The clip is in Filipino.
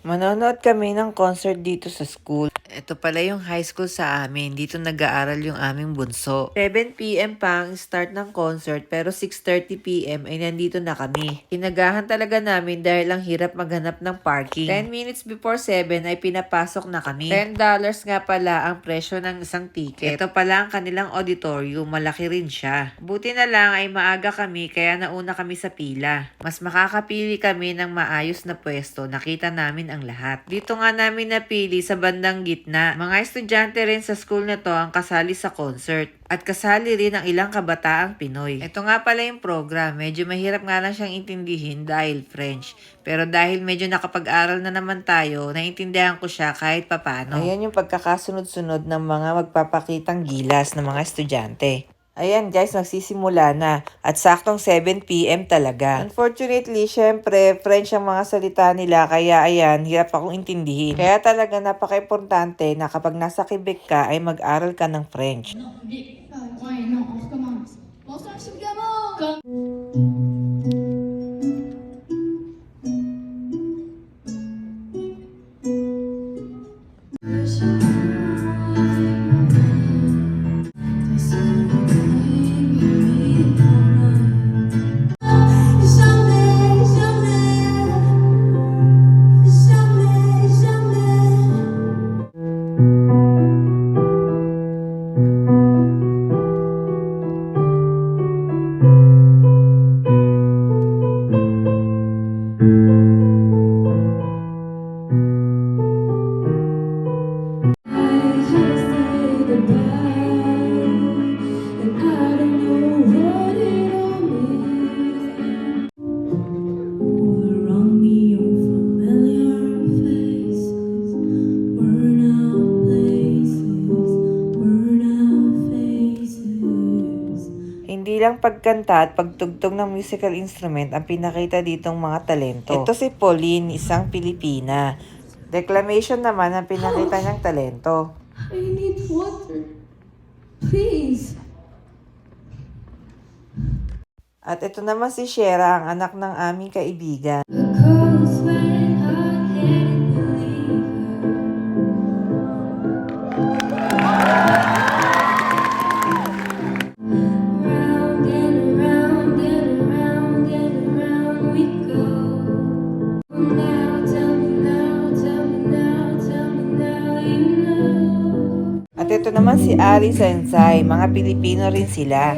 Manonood kami ng concert dito sa school. Ito pala yung high school sa amin. Dito nag-aaral yung aming bunso. 7 p.m. pa ang start ng concert pero 6:30 p.m. ay nandito na kami. Inagahan talaga namin dahil ang hirap maghanap ng parking. 10 minutes before 7 ay pinapasok na kami. $10 nga pala ang presyo ng isang ticket. Ito pala ang kanilang auditorium. Malaki rin siya. Buti na lang ay maaga kami kaya nauna kami sa pila. Mas makakapili kami ng maayos na pwesto. Nakita namin ang lahat. Dito nga namin napili sa bandang gitna. Mga estudyante rin sa school na to ang kasali sa concert. At kasali rin ang ilang kabataang Pinoy. Ito nga pala yung program. Medyo mahirap nga lang siyang intindihin dahil French. Pero dahil medyo nakapag-aral na naman tayo, naintindihan ko siya kahit papano. Ayan yung pagkakasunod-sunod ng mga magpapakitang gilas ng mga estudyante. Ayan guys, magsisimula na. At saktong 7 p.m. talaga. Unfortunately, syempre, French ang mga salita nila. Kaya ayan, hirap akong intindihin. Kaya talaga napaka-importante na kapag nasa Quebec ka, ay mag-aral ka ng French. Non, mais... ouais, non, on recommence. Bonsoir, chef Gamo! Hindi lang pagkanta at pagtugtog ng musical instrument ang pinakita ditong mga talento. Ito si Pauline, isang Pilipina. Declamation naman ang pinakita niyang talento. I need water. Please. At ito naman si Shera, ang anak ng aming kaibigan. At ito naman si Ali Sensai, mga Pilipino rin sila.